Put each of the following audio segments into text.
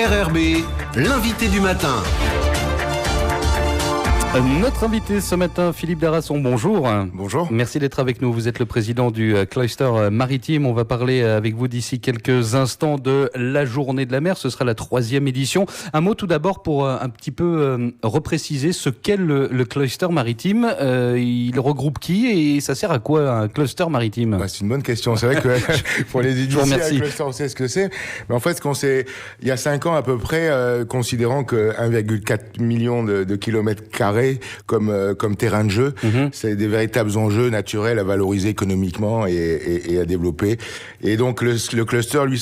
RRB, l'invité du matin. Notre invité ce matin, Philippe Darasson, bonjour. Bonjour. Merci d'être avec nous. Vous êtes le président du cluster maritime. On va parler avec vous d'ici quelques instants de la journée de la mer. Ce sera la 3e édition. Un mot tout d'abord pour un petit peu repréciser ce qu'est le cluster maritime. Il regroupe qui et ça sert à quoi un cluster maritime ? C'est une bonne question. C'est vrai que pour les éditions, un cluster, on sait ce que c'est. Mais en fait, ce qu'on sait, il y a 5 ans à peu près, considérant que 1,4 million de kilomètres carrés comme terrain de jeu. C'est des véritables enjeux naturels à valoriser économiquement et à développer. Et donc le cluster, lui,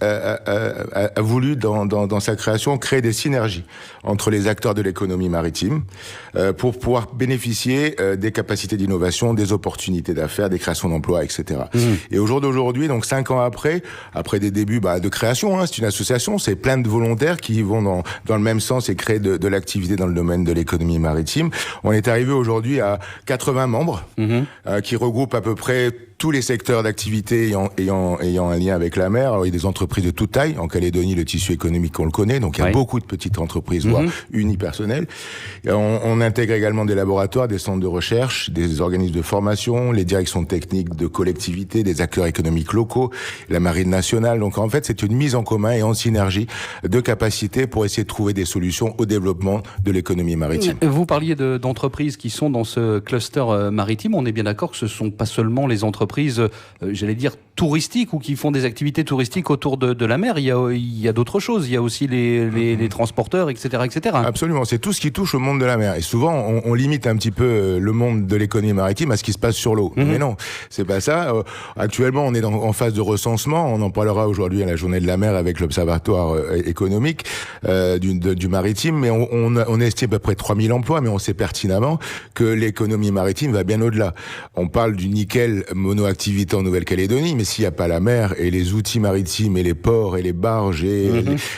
a voulu dans sa création créer des synergies entre les acteurs de l'économie maritime pour pouvoir bénéficier des capacités d'innovation, des opportunités d'affaires, des créations d'emplois, etc. Et au jour d'aujourd'hui, donc 5 ans après des débuts de création, c'est une association, c'est plein de volontaires qui vont dans le même sens et créer de l'activité dans le domaine de l'économie maritime. On est arrivé aujourd'hui à 80 membres qui regroupent à peu près tous les secteurs d'activité ayant un lien avec la mer. Alors, il y a des entreprises de toute taille. En Calédonie, le tissu économique, on le connaît. Donc, il y a beaucoup de petites entreprises, voire unipersonnelles. Et on intègre également des laboratoires, des centres de recherche, des organismes de formation, les directions techniques de collectivités, des acteurs économiques locaux, la marine nationale. Donc, en fait, c'est une mise en commun et en synergie de capacités pour essayer de trouver des solutions au développement de l'économie maritime. Vous parliez d'entreprises qui sont dans ce cluster maritime. On est bien d'accord que ce ne sont pas seulement les entreprises j'allais dire touristiques ou qui font des activités touristiques autour de la mer. Il y a d'autres choses. Il y a aussi les transporteurs, etc., etc. Absolument. C'est tout ce qui touche au monde de la mer. Et souvent, on limite un petit peu le monde de l'économie maritime à ce qui se passe sur l'eau. Mais non, c'est pas ça. Actuellement, on est en phase de recensement. On en parlera aujourd'hui à la journée de la mer avec l'Observatoire économique du maritime. Mais on estime à peu près 3000 emplois, mais on sait pertinemment que l'économie maritime va bien au-delà. On parle du nickel monoactivité en Nouvelle-Calédonie, mais s'il n'y a pas la mer et les outils maritimes et les ports et les barges et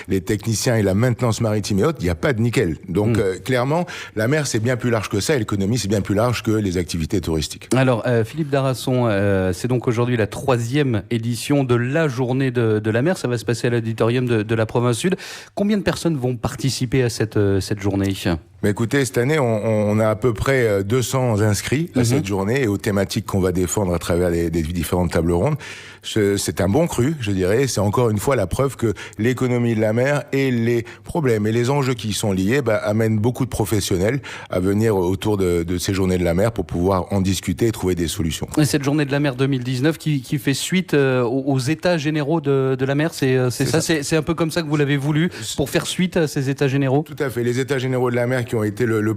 les techniciens et la maintenance maritime et autres, il n'y a pas de nickel. Donc clairement, la mer c'est bien plus large que ça et l'économie c'est bien plus large que les activités touristiques. Alors Philippe Darasson, c'est donc aujourd'hui la 3e édition de la journée de la mer. Ça va se passer à l'auditorium de la province Sud. Combien de personnes vont participer à cette journée ? Mais écoutez, cette année, on a à peu près 200 inscrits à cette journée et aux thématiques qu'on va défendre à travers les différentes tables rondes. C'est un bon cru, je dirais. C'est encore une fois la preuve que l'économie de la mer et les problèmes et les enjeux qui y sont liés amènent beaucoup de professionnels à venir autour de ces journées de la mer pour pouvoir en discuter et trouver des solutions. Et cette journée de la mer 2019 qui fait suite aux états généraux de la mer, c'est ça. C'est un peu comme ça que vous l'avez voulu pour faire suite à ces états généraux. Tout à fait. Les états généraux de la mer qui ont été le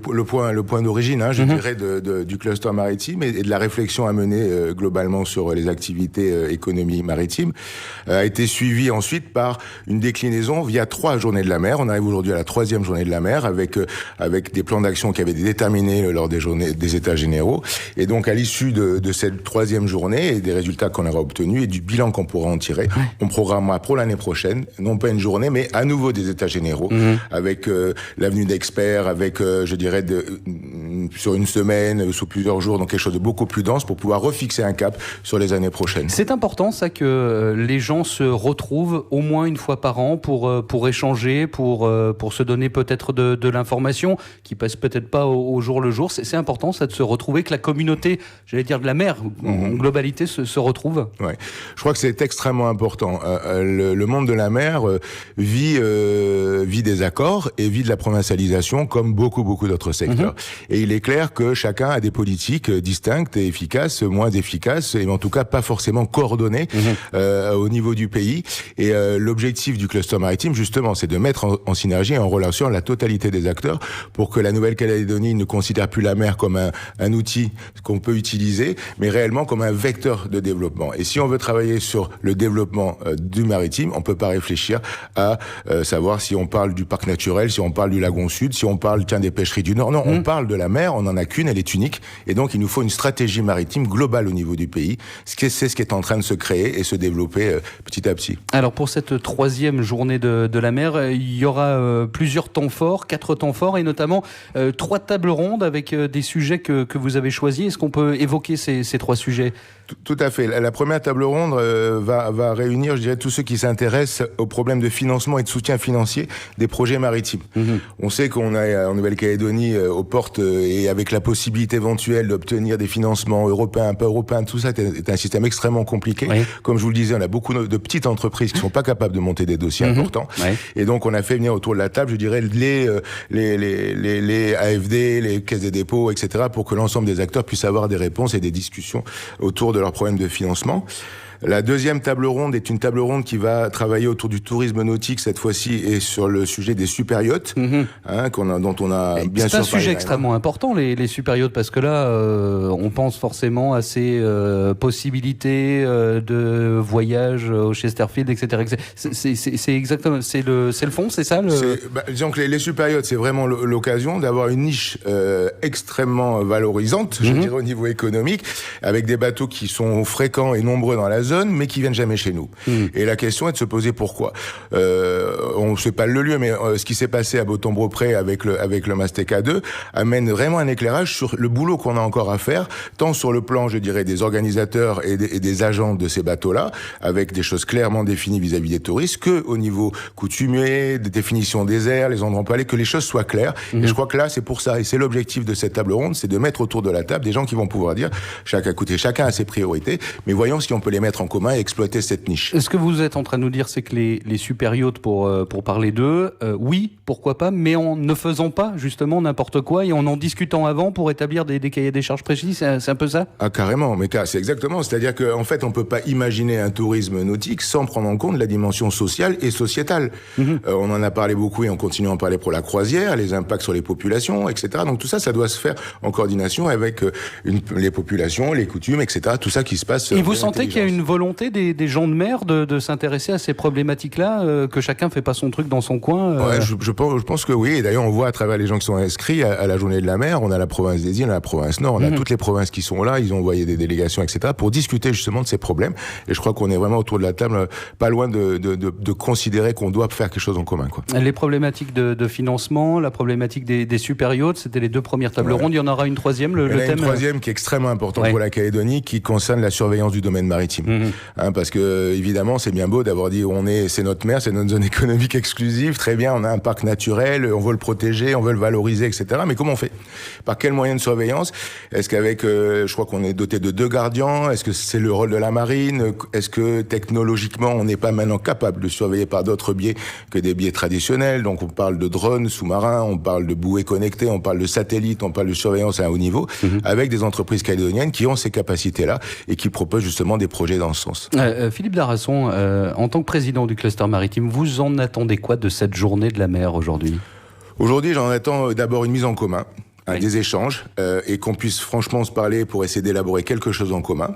point d'origine, je dirais, du cluster maritime et de la réflexion à mener globalement sur les activités économiques maritimes, a été suivi ensuite par une déclinaison via 3 journées de la mer. On arrive aujourd'hui à la 3e journée de la mer avec des plans d'action qui avaient été déterminés lors des états généraux. Et donc, à l'issue de cette 3e journée et des résultats qu'on aura obtenus et du bilan qu'on pourra en tirer, on programmera pour l'année prochaine, non pas une journée, mais à nouveau des états généraux avec l'avenue d'experts, avec je dirais sur une semaine, sur plusieurs jours, donc quelque chose de beaucoup plus dense pour pouvoir refixer un cap sur les années prochaines. C'est important ça que les gens se retrouvent au moins une fois par an pour échanger, pour se donner peut-être de l'information qui passe peut-être pas au jour le jour. C'est important ça de se retrouver, que la communauté, j'allais dire de la mer, en globalité se retrouve. Ouais. Je crois que c'est extrêmement important. Le monde de la mer vit des accords et vit de la provincialisation comme beaucoup d'autres secteurs. Et il est clair que chacun a des politiques distinctes et efficaces, moins efficaces, et en tout cas pas forcément coordonnées au niveau du pays. Et l'objectif du cluster maritime, justement, c'est de mettre en synergie et en relation la totalité des acteurs pour que la Nouvelle-Calédonie ne considère plus la mer comme un outil qu'on peut utiliser, mais réellement comme un vecteur de développement. Et si on veut travailler sur le développement du maritime, on peut pas réfléchir à savoir si on parle du parc naturel, si on parle du lagon sud, si on parle des pêcheries du Nord. Non, on parle de la mer mer, on n'en a qu'une, elle est unique, et donc il nous faut une stratégie maritime globale au niveau du pays. C'est ce qui est en train de se créer et se développer petit à petit. Alors pour cette troisième journée de la mer, il y aura plusieurs temps forts, 4 temps forts, et notamment 3 tables rondes avec des sujets que vous avez choisis. Est-ce qu'on peut évoquer ces 3 sujets ? Tout à fait. La première table ronde va réunir, je dirais, tous ceux qui s'intéressent aux problèmes de financement et de soutien financier des projets maritimes. On sait qu'on a en Nouvelle-Calédonie aux portes et avec la possibilité éventuelle d'obtenir des financements européens, pas européens, tout ça est un système extrêmement compliqué. Oui. Comme je vous le disais, on a beaucoup de petites entreprises qui sont pas capables de monter des dossiers importants. Oui. Et donc on a fait venir autour de la table, je dirais, les AFD, les caisses des dépôts, etc., pour que l'ensemble des acteurs puissent avoir des réponses et des discussions autour de leurs problèmes de financement. La deuxième table ronde est une table ronde qui va travailler autour du tourisme nautique cette fois-ci et sur le sujet des super yachts, dont on a bien sûr. C'est un sujet extrêmement important, les super yachts, parce que là, on pense forcément à ces possibilités de voyage au Chesterfield, etc. C'est exactement, c'est le fond, c'est ça. Disons que les super yachts, c'est vraiment l'occasion d'avoir une niche extrêmement valorisante, je dirais au niveau économique, avec des bateaux qui sont fréquents et nombreux dans la zone, mais qui viennent jamais chez nous. Et la question est de se poser pourquoi. On ne sait pas le lieu, mais ce qui s'est passé à Botombre-Près avec le Masteka 2 amène vraiment un éclairage sur le boulot qu'on a encore à faire, tant sur le plan, je dirais, des organisateurs et des agents de ces bateaux-là, avec des choses clairement définies vis-à-vis des touristes, que au niveau coutumier, des définitions des aires, les endroits pour aller, que les choses soient claires. Et je crois que là, c'est pour ça, et c'est l'objectif de cette table ronde, c'est de mettre autour de la table des gens qui vont pouvoir dire, chacun a ses priorités, mais voyons si on peut les mettre en commun et exploiter cette niche. Ce que vous êtes en train de nous dire, c'est que les super yachts, pour parler d'eux, oui, pourquoi pas, mais en ne faisant pas justement n'importe quoi et en discutant avant pour établir des cahiers des charges précis, c'est un peu ça ? Ah, carrément, mais c'est exactement. C'est-à-dire qu'en fait, on peut pas imaginer un tourisme nautique sans prendre en compte la dimension sociale et sociétale. On en a parlé beaucoup et on continue à en parler pour la croisière, les impacts sur les populations, etc. Donc tout ça, ça doit se faire en coordination avec les populations, les coutumes, etc. Tout ça qui se passe. Et vous sentez qu'il y a une volonté des gens de mer de s'intéresser à ces problématiques-là, que chacun fait pas son truc dans son coin Ouais, je pense que oui. Et d'ailleurs, on voit à travers les gens qui sont inscrits à la journée de la mer, on a la province des îles, on a la province nord, on a toutes les provinces qui sont là, ils ont envoyé des délégations, etc., pour discuter justement de ces problèmes. Et je crois qu'on est vraiment autour de la table, pas loin de considérer qu'on doit faire quelque chose en commun, quoi. Les problématiques de financement, la problématique des super yachts, c'était les 2 premières tables rondes. Il y en aura une troisième. Le thème. Une troisième qui est extrêmement importante pour la Calédonie, qui concerne la surveillance du domaine maritime. Parce que évidemment, c'est bien beau d'avoir dit c'est notre mer, c'est notre zone économique exclusive, très bien, on a un parc naturel, on veut le protéger, on veut le valoriser, etc. Mais comment on fait ? Par quel moyen de surveillance ? Est-ce qu'avec, je crois qu'on est doté de 2 gardiens ? Est-ce que c'est le rôle de la marine ? Est-ce que technologiquement, on n'est pas maintenant capable de surveiller par d'autres biais que des biais traditionnels ? Donc on parle de drones sous-marins, on parle de bouées connectées, on parle de satellites, on parle de surveillance à un haut niveau, avec des entreprises calédoniennes qui ont ces capacités-là et qui proposent justement des projets dans ce sens. Philippe Darasson, en tant que président du cluster maritime, vous en attendez quoi de cette journée de la mer aujourd'hui ? Aujourd'hui, j'en attends d'abord une mise en commun. Des échanges et qu'on puisse franchement se parler pour essayer d'élaborer quelque chose en commun.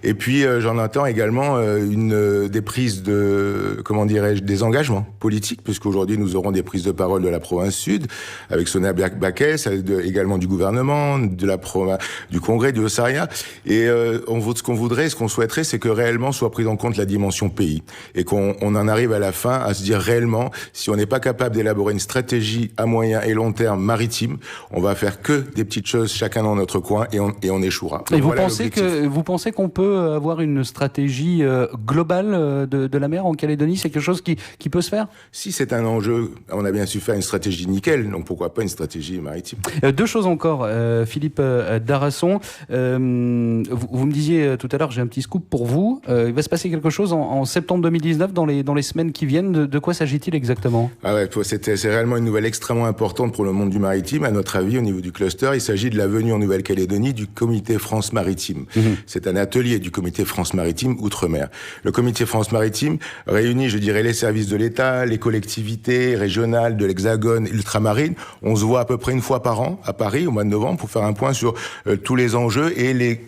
Et puis j'en attends également des prises des engagements politiques, puisqu'aujourd'hui nous aurons des prises de parole de la province sud avec Sonia Backès, également du gouvernement, du Congrès, du Ossaria. Et ce qu'on voudrait, ce qu'on souhaiterait, c'est que réellement soit prise en compte la dimension pays et qu'on en arrive à la fin à se dire réellement, si on n'est pas capable d'élaborer une stratégie à moyen et long terme maritime, on va faire que des petites choses chacun dans notre coin et on échouera. Et vous pensez qu'on peut avoir une stratégie globale de la mer en Calédonie ? C'est quelque chose qui peut se faire ? Si c'est un enjeu, on a bien su faire une stratégie nickel, donc pourquoi pas une stratégie maritime. 2 choses encore, Philippe Darasson. Vous me disiez tout à l'heure, j'ai un petit scoop pour vous. Il va se passer quelque chose en septembre 2019 dans les semaines qui viennent. De quoi s'agit-il exactement ? C'est réellement une nouvelle extrêmement importante pour le monde du maritime, à notre avis, au niveau du cluster. Il s'agit de la venue en Nouvelle-Calédonie du Comité France Maritime. C'est un atelier du Comité France Maritime Outre-mer. Le Comité France Maritime réunit, je dirais, les services de l'État, les collectivités régionales de l'Hexagone, ultramarines. On se voit à peu près une fois par an à Paris, au mois de novembre, pour faire un point sur tous les enjeux et les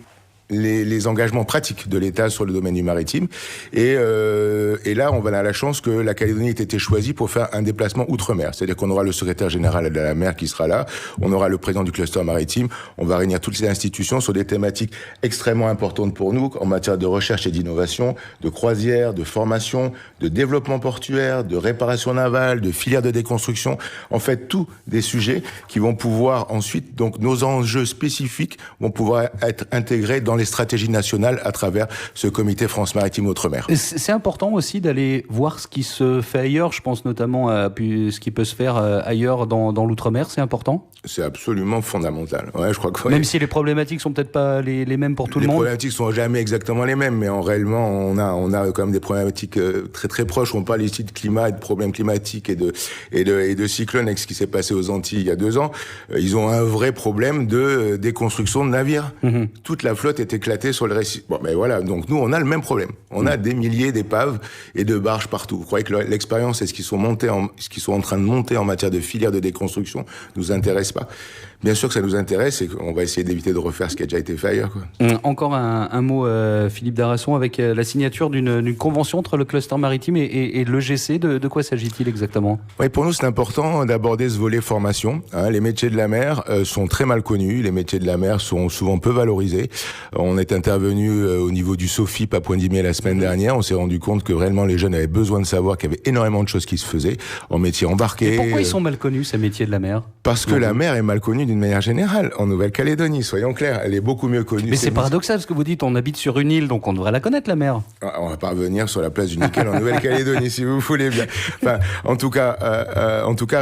les engagements pratiques de l'État sur le domaine du maritime. Et là, on a la chance que la Calédonie ait été choisie pour faire un déplacement outre-mer. C'est-à-dire qu'on aura le secrétaire général de la mer qui sera là, on aura le président du cluster maritime, on va réunir toutes les institutions sur des thématiques extrêmement importantes pour nous en matière de recherche et d'innovation, de croisière, de formation, de développement portuaire, de réparation navale, de filière de déconstruction. En fait, tous des sujets qui vont pouvoir ensuite, donc nos enjeux spécifiques vont pouvoir être intégrés dans les stratégies nationales à travers ce comité France Maritime Outre-mer. C'est important aussi d'aller voir ce qui se fait ailleurs. Je pense notamment à ce qui peut se faire ailleurs dans l'outre-mer. C'est important. C'est absolument fondamental. Ouais, je crois que même si les problématiques sont peut-être pas les mêmes pour tout le monde. Les problématiques sont jamais exactement les mêmes, mais réellement on a quand même des problématiques très très proches. On parle ici de climat et de problèmes climatiques et de cyclones avec ce qui s'est passé aux Antilles il y a 2 ans. Ils ont un vrai problème de déconstruction de navires. Toute la flotte est éclatée sur le récif. Bon, mais voilà. Donc nous, on a le même problème. On a des milliers d'épaves et de barges partout. Vous croyez que l'expérience et ce qu'ils sont en train de monter en matière de filière de déconstruction nous intéresse pas? Bien sûr que ça nous intéresse et qu'on va essayer d'éviter de refaire ce qui a déjà été fait ailleurs, quoi. Encore un mot, Philippe Darasson, avec la signature d'une convention entre le cluster maritime et l'EGC. De quoi s'agit-il exactement? Oui, pour nous, c'est important d'aborder ce volet formation. Les métiers de la mer sont très mal connus. Les métiers de la mer sont souvent peu valorisés. On est intervenu au niveau du SOFIP à Pointe-d'Imier la semaine dernière. On s'est rendu compte que réellement les jeunes avaient besoin de savoir qu'il y avait énormément de choses qui se faisaient en métier embarqué. Et pourquoi ils sont mal connus, ces métiers de la mer? Parce que la mer est mal connue d'une manière générale. En Nouvelle-Calédonie, soyons clairs, elle est beaucoup mieux connue. Mais c'est paradoxal ce que vous dites, on habite sur une île, donc on devrait la connaître, la mer. On va pas revenir sur la place du nickel en Nouvelle-Calédonie, si vous voulez bien. Enfin, en tout cas,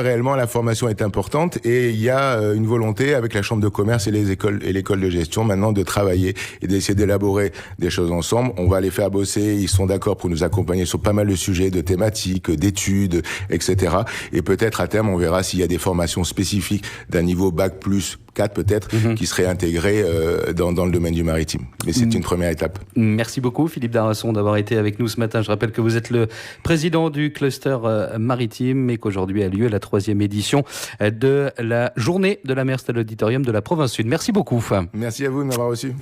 réellement, la formation est importante et il y a une volonté avec la Chambre de commerce et les écoles et l'école de gestion maintenant de travailler et d'essayer d'élaborer des choses ensemble. On va les faire bosser, ils sont d'accord pour nous accompagner sur pas mal de sujets, de thématiques, d'études, etc. Et peut-être à terme, on verra s'il y a des formations spécifiques d'un niveau bac plus 4 peut-être, qui seraient intégrées dans le domaine du maritime. Mais c'est une première étape. Merci beaucoup Philippe Darasson d'avoir été avec nous ce matin. Je rappelle que vous êtes le président du cluster maritime et qu'aujourd'hui a lieu la 3e édition de la journée de la mer. C'est à l'auditorium de la Province Sud. Merci beaucoup. Merci à vous de m'avoir reçu.